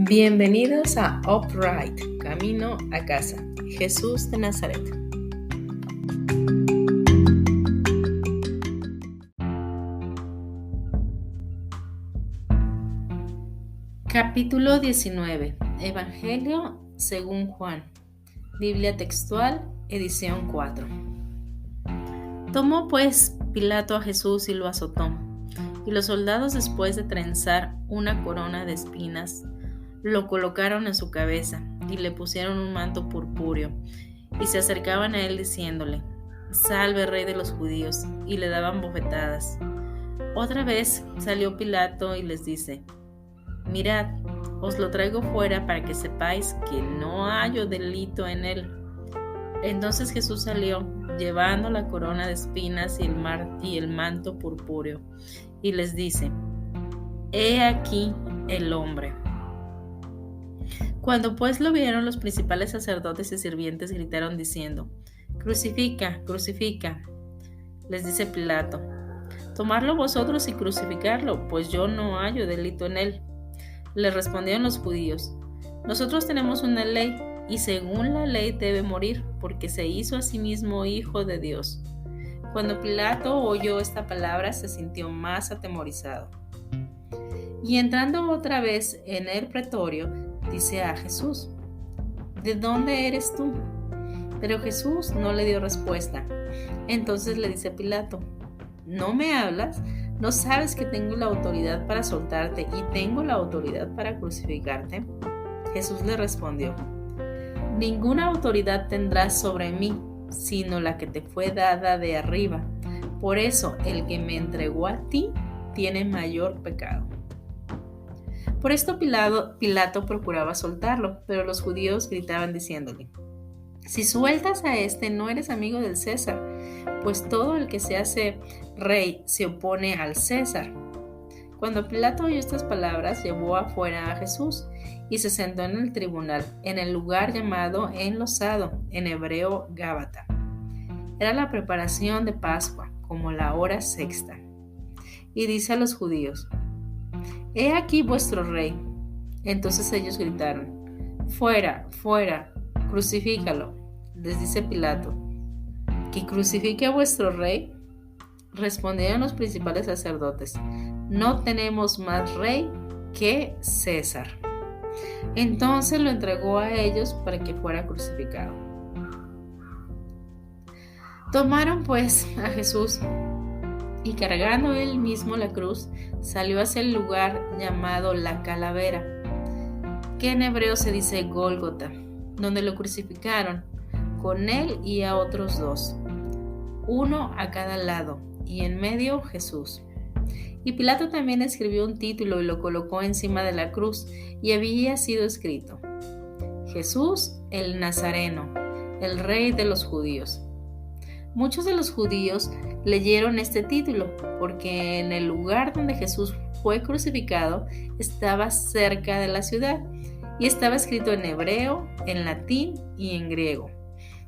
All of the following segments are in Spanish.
Bienvenidos a Upright, Camino a Casa, Jesús de Nazaret. Capítulo 19. Evangelio según Juan. Biblia textual, edición 4. Tomó pues Pilato a Jesús y lo azotó, y los soldados, después de trenzar una corona de espinas, lo colocaron en su cabeza y le pusieron un manto purpúreo, y se acercaban a él diciéndole: «Salve, Rey de los judíos», y le daban bofetadas. Otra vez salió Pilato y les dice: «Mirad, os lo traigo fuera para que sepáis que no hallo delito en él». Entonces Jesús salió, llevando la corona de espinas y el manto purpúreo, y les dice: «He aquí el hombre». Cuando pues lo vieron, los principales sacerdotes y sirvientes gritaron diciendo: «Crucifica, crucifica». Les dice Pilato: «Tomadlo vosotros y crucificarlo, pues yo no hallo delito en él». Le respondieron los judíos: «Nosotros tenemos una ley, y según la ley debe morir, porque se hizo a sí mismo hijo de Dios». Cuando Pilato oyó esta palabra, se sintió más atemorizado. Y entrando otra vez en el pretorio, dice a Jesús: «¿De dónde eres tú?». Pero Jesús no le dio respuesta. Entonces le dice Pilato: «¿No me hablas? ¿No sabes que tengo la autoridad para soltarte y tengo la autoridad para crucificarte?». Jesús le respondió: «Ninguna autoridad tendrás sobre mí, sino la que te fue dada de arriba. Por eso el que me entregó a ti tiene mayor pecado». Por esto Pilato procuraba soltarlo, pero los judíos gritaban diciéndole: «Si sueltas a este, no eres amigo del César, pues todo el que se hace rey se opone al César». Cuando Pilato oyó estas palabras, llevó afuera a Jesús y se sentó en el tribunal, en el lugar llamado Enlosado, en hebreo Gábata. Era la preparación de Pascua, como la hora sexta. Y dice a los judíos: «He aquí vuestro rey». Entonces ellos gritaron: «Fuera, fuera, crucifícalo». Les dice Pilato: «¿Que crucifique a vuestro rey?». Respondieron los principales sacerdotes: «No tenemos más rey que César». Entonces lo entregó a ellos para que fuera crucificado. Tomaron pues a Jesús, y cargando él mismo la cruz, salió hacia el lugar llamado La Calavera, que en hebreo se dice Gólgota, donde lo crucificaron, con él y a otros dos, uno a cada lado, y en medio Jesús. Y Pilato también escribió un título y lo colocó encima de la cruz, y había sido escrito: «Jesús el Nazareno, el Rey de los judíos». Muchos de los judíos leyeron este título porque en el lugar donde Jesús fue crucificado estaba cerca de la ciudad, y estaba escrito en hebreo, en latín y en griego.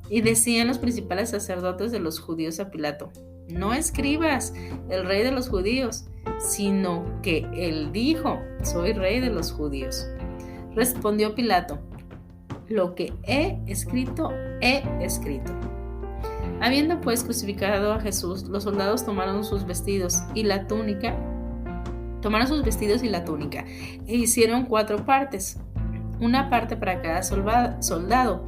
Y decían los principales sacerdotes de los judíos a Pilato: «No escribas el Rey de los judíos, sino que él dijo: soy Rey de los judíos». Respondió Pilato: «Lo que he escrito, he escrito». Habiendo pues crucificado a Jesús, los soldados tomaron sus vestidos y la túnica, e hicieron 4 partes, una parte para cada soldado,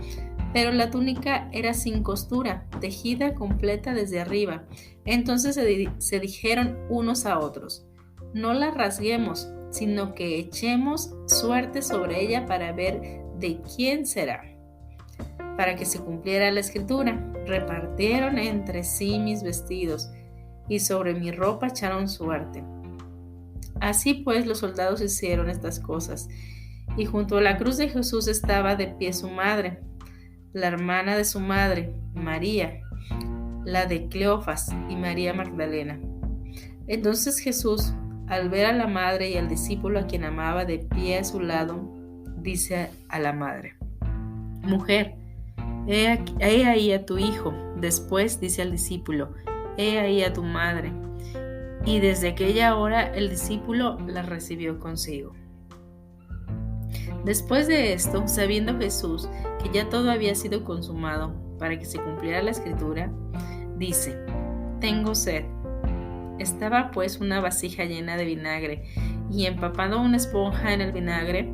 pero la túnica era sin costura, tejida completa desde arriba. Entonces se dijeron unos a otros: «No la rasguemos, sino que echemos suerte sobre ella para ver de quién será». Para que se cumpliera la escritura: «Repartieron entre sí mis vestidos, y sobre mi ropa echaron suerte». Así pues los soldados hicieron estas cosas, y junto a la cruz de Jesús estaba de pie su madre, la hermana de su madre, María, la de Cleofas, y María Magdalena. Entonces Jesús, al ver a la madre y al discípulo a quien amaba de pie a su lado, dice a la madre: «Mujer, he ahí a tu hijo». Después dice al discípulo: «He ahí a tu madre». Y desde aquella hora el discípulo la recibió consigo. Después de esto, sabiendo Jesús que ya todo había sido consumado para que se cumpliera la escritura, dice: «Tengo sed». Estaba pues una vasija llena de vinagre, y empapando una esponja en el vinagre,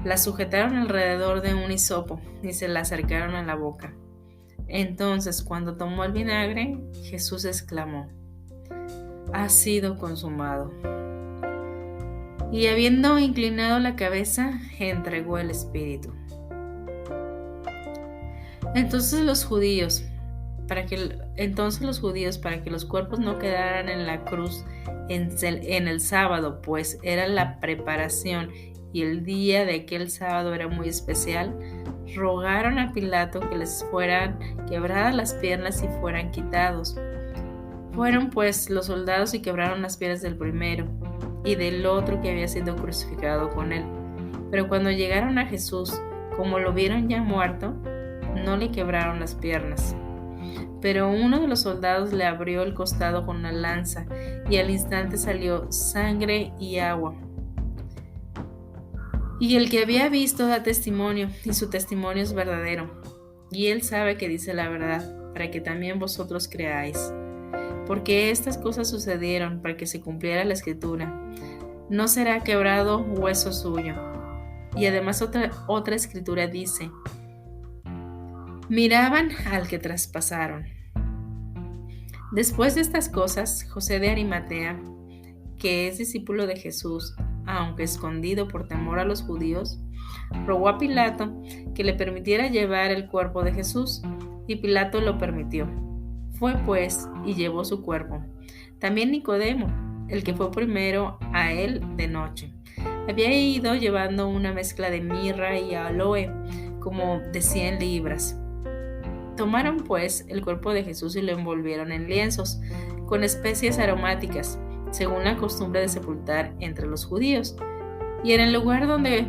la sujetaron alrededor de un hisopo y se la acercaron a la boca. Entonces, cuando tomó el vinagre, Jesús exclamó: «Ha sido consumado». Y habiendo inclinado la cabeza, entregó el espíritu. Entonces los judíos, para que los cuerpos no quedaran en la cruz en el sábado, pues era la preparación y el día de aquel sábado era muy especial, rogaron a Pilato que les fueran quebradas las piernas y fueran quitados. Fueron pues los soldados y quebraron las piernas del primero y del otro que había sido crucificado con él. Pero cuando llegaron a Jesús, como lo vieron ya muerto, no le quebraron las piernas. Pero uno de los soldados le abrió el costado con una lanza, y al instante salió sangre y agua. Y el que había visto da testimonio, y su testimonio es verdadero. Y él sabe que dice la verdad, para que también vosotros creáis. Porque estas cosas sucedieron para que se cumpliera la escritura: no será quebrado hueso suyo. Y además otra escritura dice: miraban al que traspasaron. Después de estas cosas, José de Arimatea, que es discípulo de Jesús, aunque escondido por temor a los judíos, rogó a Pilato que le permitiera llevar el cuerpo de Jesús, y Pilato lo permitió. Fue pues y llevó su cuerpo. También Nicodemo, el que fue primero a él de noche, había ido llevando una mezcla de mirra y aloe, como de 100 libras. Tomaron pues el cuerpo de Jesús y lo envolvieron en lienzos, con especies aromáticas, según la costumbre de sepultar entre los judíos. Y en el lugar donde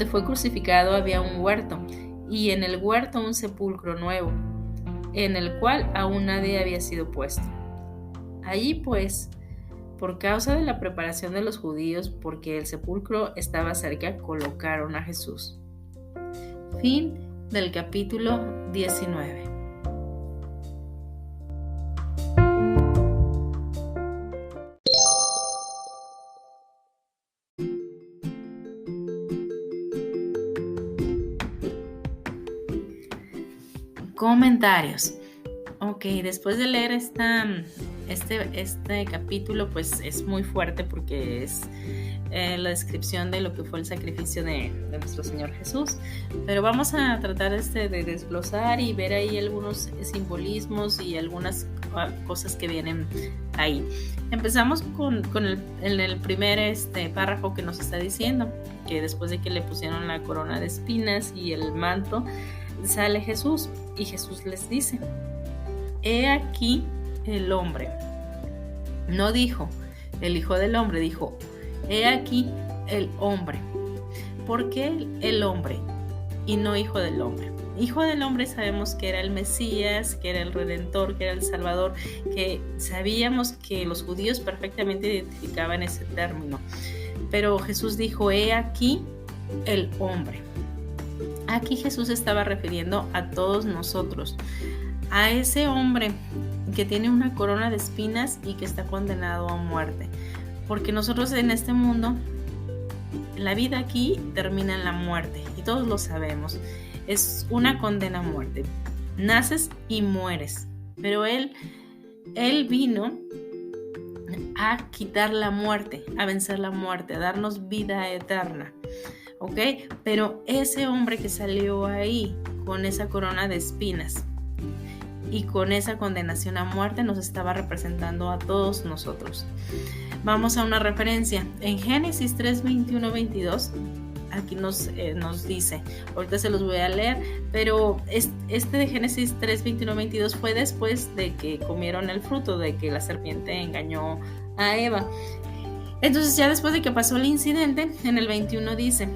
fue crucificado había un huerto, y en el huerto un sepulcro nuevo, en el cual aún nadie había sido puesto. Allí pues, por causa de la preparación de los judíos, porque el sepulcro estaba cerca, colocaron a Jesús. Fin del capítulo 19. Comentarios. Ok, después de leer este capítulo, pues es muy fuerte porque es la descripción de lo que fue el sacrificio de nuestro Señor Jesús. Pero vamos a tratar de desglosar y ver ahí algunos simbolismos y algunas cosas que vienen ahí. Empezamos con el primer párrafo que nos está diciendo que después de que le pusieron la corona de espinas y el manto, sale Jesús y Jesús les dice: he aquí el hombre. No dijo el hijo del hombre, dijo: he aquí el hombre. ¿Por qué el hombre y no hijo del hombre? Hijo del hombre sabemos que era el Mesías, que era el Redentor, que era el Salvador, que sabíamos que los judíos perfectamente identificaban ese término. Pero Jesús dijo: he aquí el hombre. Aquí Jesús estaba refiriendo a todos nosotros, a ese hombre que tiene una corona de espinas y que está condenado a muerte. Porque nosotros en este mundo, la vida aquí termina en la muerte, y todos lo sabemos. Es una condena a muerte. Naces y mueres. Pero Él vino a quitar la muerte, a vencer la muerte, a darnos vida eterna. ¿Ok? Pero ese hombre que salió ahí con esa corona de espinas y con esa condenación a muerte nos estaba representando a todos nosotros. Vamos a una referencia. En Génesis 3, 21, 22, aquí nos dice, ahorita se los voy a leer, pero este de Génesis 3, 21, 22 fue después de que comieron el fruto, de que la serpiente engañó a Eva. Entonces ya después de que pasó el incidente, en el 21 dice: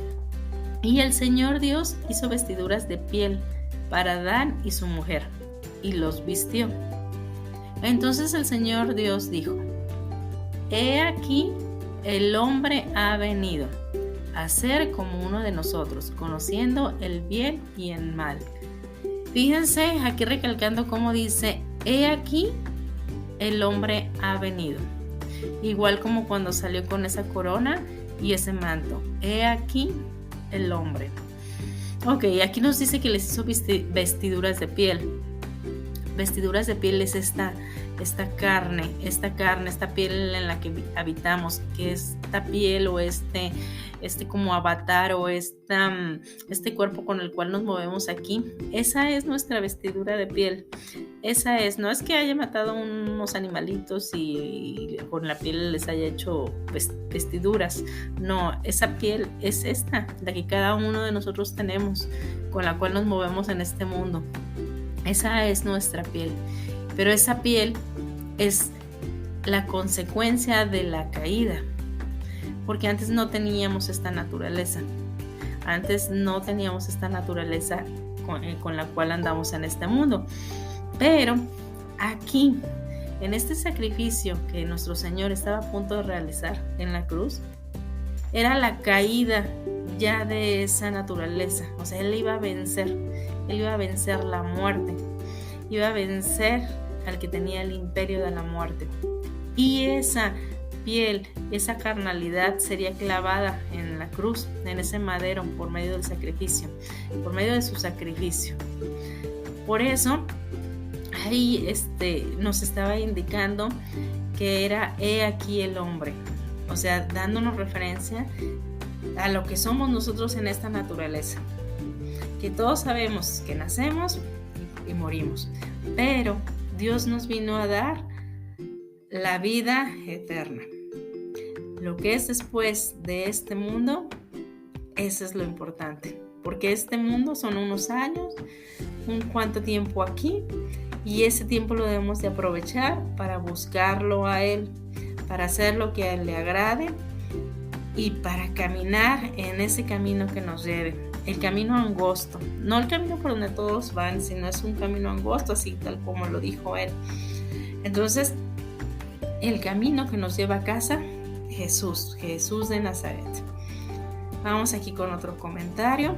y el Señor Dios hizo vestiduras de piel para Adán y su mujer, y los vistió. Entonces el Señor Dios dijo: he aquí el hombre ha venido a ser como uno de nosotros, conociendo el bien y el mal. Fíjense aquí recalcando cómo dice, he aquí el hombre ha venido. Igual como cuando salió con esa corona y ese manto. He aquí el hombre. Ok, aquí nos dice que les hizo vestiduras de piel. Vestiduras de piel es esta carne, esta piel en la que habitamos, que esta piel o este como avatar o este cuerpo con el cual nos movemos aquí, esa es nuestra vestidura de piel. Esa es, no es que haya matado unos animalitos y con la piel les haya hecho vestiduras, no, esa piel es esta, la que cada uno de nosotros tenemos, con la cual nos movemos en este mundo. Esa es nuestra piel, pero esa piel es la consecuencia de la caída, porque antes no teníamos esta naturaleza, con la cual andamos en este mundo. Pero aquí, en este sacrificio que nuestro Señor estaba a punto de realizar en la cruz, era la caída ya de esa naturaleza. O sea, Él iba a vencer la muerte, iba a vencer al que tenía el imperio de la muerte. Y esa piel, esa carnalidad sería clavada en la cruz, en ese madero, por medio del sacrificio, por medio de su sacrificio. Por eso, ahí nos estaba indicando que era he aquí el hombre, o sea, dándonos referencia a lo que somos nosotros en esta naturaleza, que todos sabemos que nacemos y morimos, pero Dios nos vino a dar la vida eterna. Lo que es después de este mundo, eso es lo importante, porque este mundo son unos años, un cuánto tiempo aquí, y ese tiempo lo debemos de aprovechar para buscarlo a Él, para hacer lo que a Él le agrade y para caminar en ese camino que nos lleve, el camino angosto, no el camino por donde todos van, sino es un camino angosto, así tal como lo dijo Él. Entonces, el camino que nos lleva a casa, Jesús de Nazaret. Vamos aquí con otro comentario.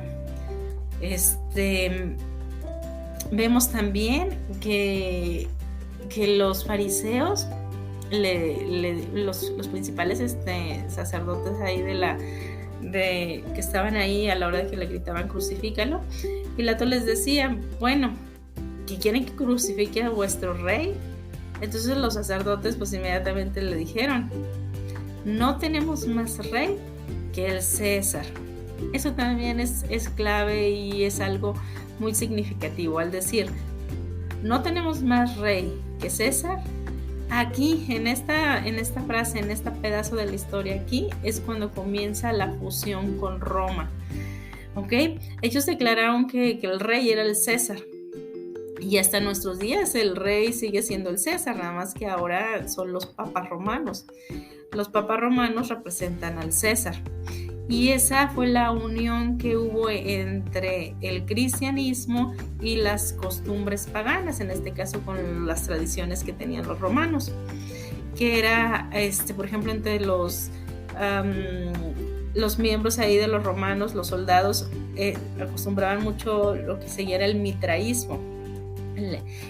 Vemos también que los fariseos, los principales sacerdotes ahí que estaban ahí a la hora de que le gritaban crucifícalo, Pilato les decía, bueno, ¿que quieren que crucifique a vuestro rey? Entonces los sacerdotes pues inmediatamente le dijeron, no tenemos más rey que el César. Eso también es clave y es algo muy significativo al decir, no tenemos más rey que César. Aquí, en esta frase, en este pedazo de la historia, aquí es cuando comienza la fusión con Roma. ¿Ok? Ellos declararon que el rey era el César. Y hasta nuestros días el rey sigue siendo el César, nada más que ahora son los papas romanos. Los papas romanos representan al César. Y esa fue la unión que hubo entre el cristianismo y las costumbres paganas, en este caso con las tradiciones que tenían los romanos, que era, por ejemplo, entre los miembros ahí de los romanos, los soldados, acostumbraban mucho lo que seguía era el mitraísmo,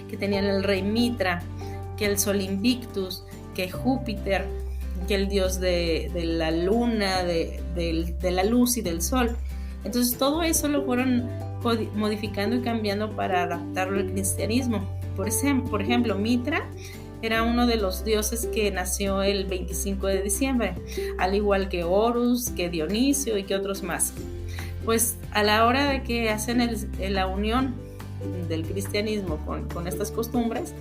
que tenían el rey Mitra, que el sol Invictus, que Júpiter, que el dios de la luna, de la luz y del sol. Entonces todo eso lo fueron modificando y cambiando para adaptarlo al cristianismo. Por ejemplo, Mitra era uno de los dioses que nació el 25 de diciembre, al igual que Horus, que Dionisio y que otros más. Pues a la hora de que hacen la unión del cristianismo con estas costumbres,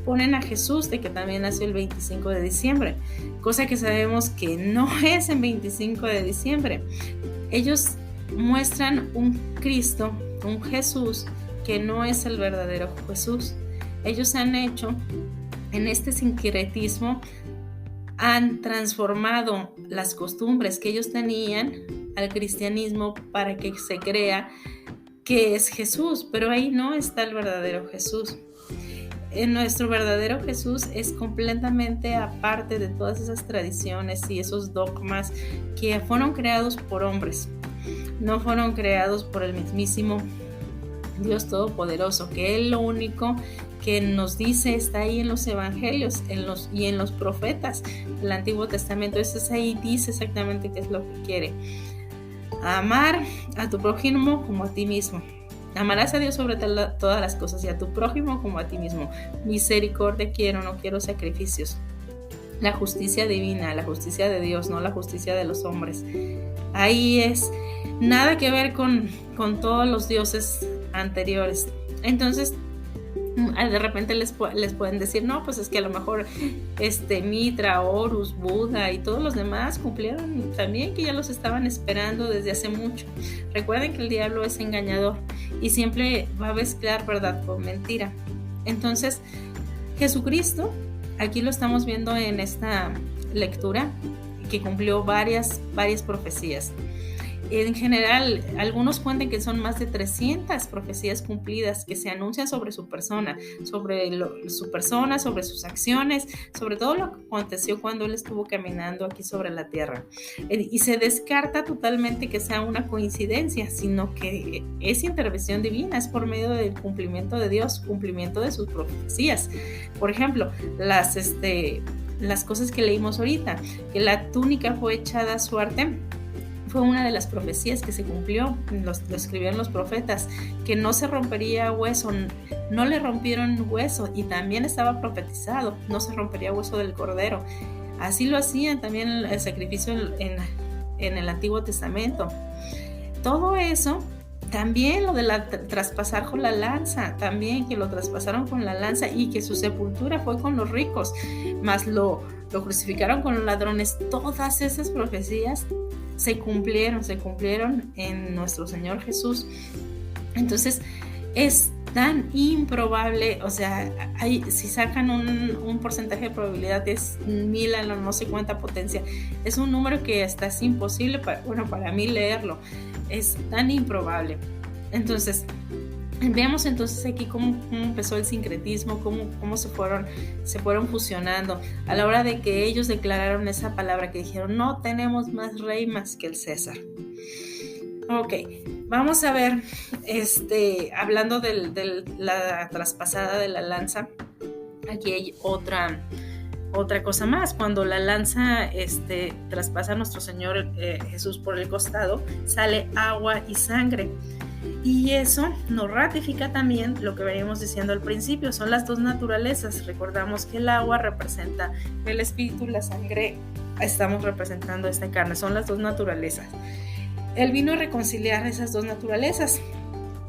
ponen a Jesús, de que también nació el 25 de diciembre, cosa que sabemos que no es en 25 de diciembre. Ellos muestran un Cristo, un Jesús, que no es el verdadero Jesús. Ellos han hecho, en este sincretismo, han transformado las costumbres que ellos tenían al cristianismo para que se crea que es Jesús, pero ahí no está el verdadero Jesús. nuestro verdadero Jesús es completamente aparte de todas esas tradiciones y esos dogmas que fueron creados por hombres. No fueron creados por el mismísimo Dios Todopoderoso, que Él lo único que nos dice está ahí en los evangelios y en los profetas del Antiguo Testamento. Entonces ahí dice exactamente qué es lo que quiere. Amar a tu prójimo como a ti mismo. Amarás a Dios sobre todas las cosas y a tu prójimo como a ti mismo. Misericordia quiero, no quiero sacrificios. La justicia divina, la justicia de Dios, no la justicia de los hombres. Ahí es nada que ver con todos los dioses anteriores. Entonces, de repente les pueden decir, no, pues es que a lo mejor Mitra, Horus, Buda y todos los demás cumplieron también, que ya los estaban esperando desde hace mucho. Recuerden que el diablo es engañador y siempre va a mezclar verdad con mentira. Entonces, Jesucristo, aquí lo estamos viendo en esta lectura, que cumplió varias profecías. En general, algunos cuentan que son más de 300 profecías cumplidas que se anuncian sobre su persona, sobre sus acciones, sobre todo lo que aconteció cuando él estuvo caminando aquí sobre la tierra. Y se descarta totalmente que sea una coincidencia, sino que es intervención divina, es por medio del cumplimiento de Dios, cumplimiento de sus profecías. Por ejemplo, las cosas que leímos ahorita, que la túnica fue echada a suerte, fue una de las profecías que se cumplió, lo escribieron los profetas, que no se rompería hueso, no le rompieron hueso, y también estaba profetizado, no se rompería hueso del cordero. Así lo hacían también el sacrificio en el Antiguo Testamento. Todo eso, también lo de traspasar con la lanza, también que lo traspasaron con la lanza y que su sepultura fue con los ricos, más lo crucificaron con los ladrones. Todas esas profecías se cumplieron en nuestro Señor Jesús. Entonces es tan improbable, o sea, si sacan un porcentaje de probabilidad es 1000 a la no sé cuánta potencia, es un número que hasta es imposible para mí leerlo, es tan improbable. Entonces veamos entonces aquí cómo empezó el sincretismo, cómo se fueron fusionando a la hora de que ellos declararon esa palabra, que dijeron, no tenemos más rey más que el César. Ok, vamos a ver, hablando de la traspasada de la lanza, aquí hay otra cosa más. Cuando la lanza traspasa a nuestro Señor Jesús por el costado, sale agua y sangre. Y eso nos ratifica también lo que veníamos diciendo al principio, son las dos naturalezas. Recordamos que el agua representa el espíritu, la sangre estamos representando esta carne, son las dos naturalezas. Él vino a reconciliar esas dos naturalezas.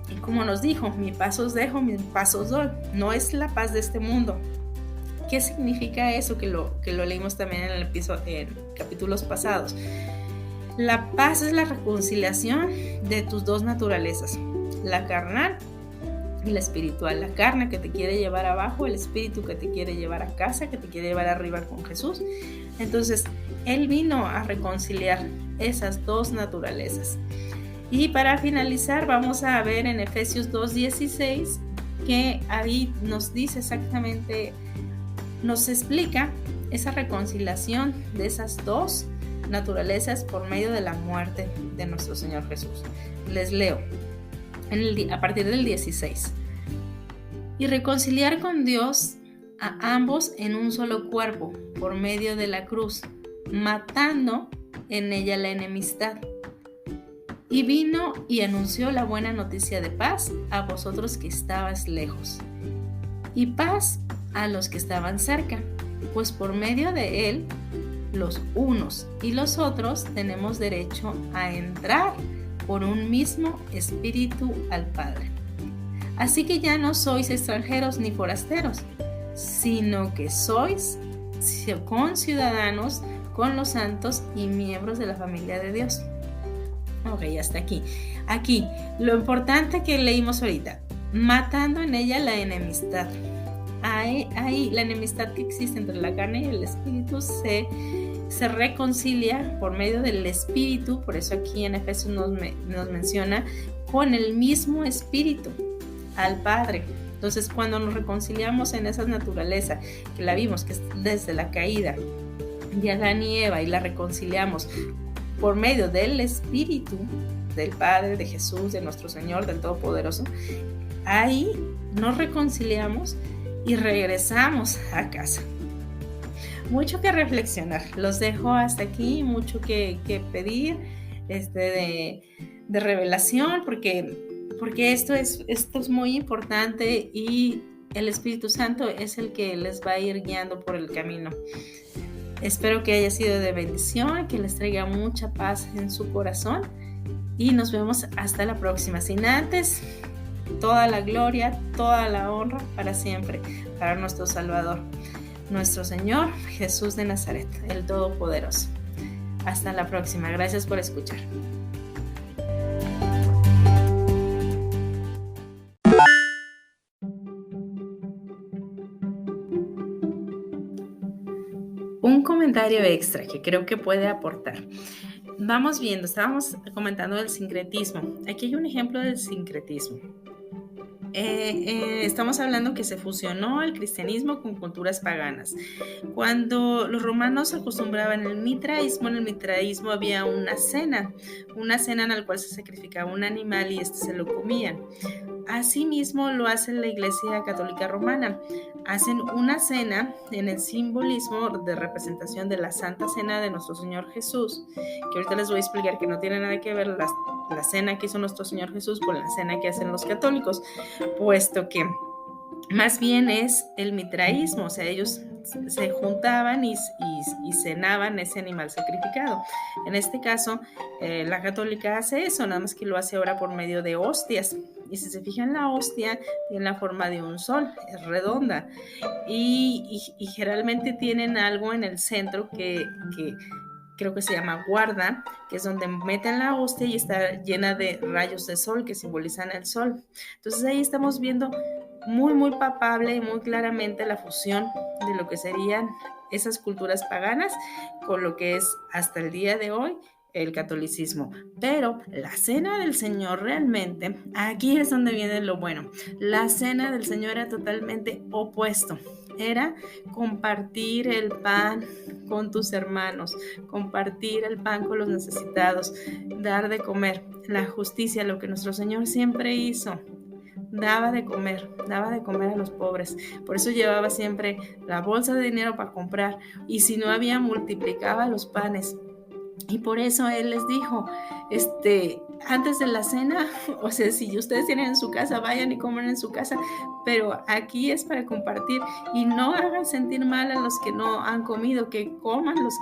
Y como nos dijo, mi paz os dejo, mi paz os doy. No es la paz de este mundo. ¿Qué significa eso? Que lo leímos también en capítulos pasados. La paz es la reconciliación de tus dos naturalezas, la carnal y la espiritual. La carne que te quiere llevar abajo, el espíritu que te quiere llevar a casa, que te quiere llevar arriba con Jesús. Entonces, Él vino a reconciliar esas dos naturalezas. Y para finalizar, vamos a ver en Efesios 2:16, que ahí nos dice exactamente, nos explica esa reconciliación de esas dos naturalezas por medio de la muerte de nuestro Señor Jesús. Les leo a partir del 16. Y reconciliar con Dios a ambos en un solo cuerpo por medio de la cruz, matando en ella la enemistad. Y vino y anunció la buena noticia de paz a vosotros que estabais lejos, y paz a los que estaban cerca, pues por medio de él los unos y los otros tenemos derecho a entrar por un mismo espíritu al Padre. Así que ya no sois extranjeros ni forasteros, sino que sois conciudadanos con los santos y miembros de la familia de Dios. Ok, hasta aquí. Aquí, lo importante que leímos ahorita, matando en ella la enemistad. Ahí la enemistad que existe entre la carne y el espíritu se reconcilia por medio del espíritu. Por eso aquí en Efesios nos menciona con el mismo espíritu al Padre. Entonces, cuando nos reconciliamos en esa naturaleza, que la vimos, que es desde la caída de Adán y Eva, y la reconciliamos por medio del Espíritu, del Padre, de Jesús, de nuestro Señor, del Todopoderoso, ahí nos reconciliamos y regresamos a casa. Mucho que reflexionar. Los dejo hasta aquí, mucho que pedir de revelación, porque esto es muy importante y el Espíritu Santo es el que les va a ir guiando por el camino. Espero que haya sido de bendición, que les traiga mucha paz en su corazón y nos vemos hasta la próxima. Sin antes, toda la gloria, toda la honra para siempre, para nuestro Salvador, nuestro Señor Jesús de Nazaret, el Todopoderoso. Hasta la próxima. Gracias por escuchar. Un comentario extra que creo que puede aportar. Vamos viendo, estábamos comentando del sincretismo. Aquí hay un ejemplo del sincretismo. Estamos hablando que se fusionó el cristianismo con culturas paganas. Cuando los romanos acostumbraban en el mitraísmo había una cena en la cual se sacrificaba un animal y se lo comían. Asimismo lo hace la Iglesia Católica Romana. Hacen una cena en el simbolismo de representación de la Santa Cena de nuestro Señor Jesús, que ahorita les voy a explicar que no tiene nada que ver la cena que hizo nuestro Señor Jesús con la cena que hacen los católicos, puesto que más bien es el mitraísmo, o sea, ellos se juntaban y cenaban ese animal sacrificado. En este caso, la católica hace eso, nada más que lo hace ahora por medio de hostias. Y si se fijan, la hostia tiene la forma de un sol, es redonda. Y generalmente tienen algo en el centro que creo que se llama guarda, que es donde meten la hostia y está llena de rayos de sol que simbolizan el sol. Entonces ahí estamos viendo muy palpable y muy claramente la fusión de lo que serían esas culturas paganas con lo que es hasta el día de hoy el catolicismo. Pero la cena del Señor realmente, aquí es donde viene lo bueno. La cena del Señor era totalmente opuesto. Era compartir el pan con tus hermanos, compartir el pan con los necesitados, dar de comer. La justicia, lo que nuestro Señor siempre hizo, daba de comer a los pobres. Por eso llevaba siempre la bolsa de dinero para comprar, y si no había, multiplicaba los panes. Y por eso Él les dijo, antes de la cena, o sea, si ustedes tienen en su casa, vayan y coman en su casa, pero aquí es para compartir y no hagan sentir mal a los que no han comido, que coman los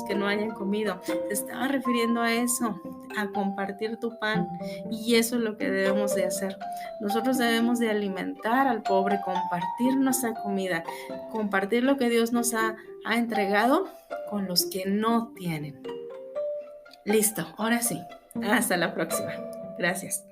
que no hayan comido. Se estaba refiriendo a eso, a compartir tu pan, y eso es lo que debemos de hacer. Nosotros debemos de alimentar al pobre, compartir nuestra comida, compartir lo que Dios nos ha entregado con los que no tienen. Listo, ahora sí. Hasta la próxima. Gracias.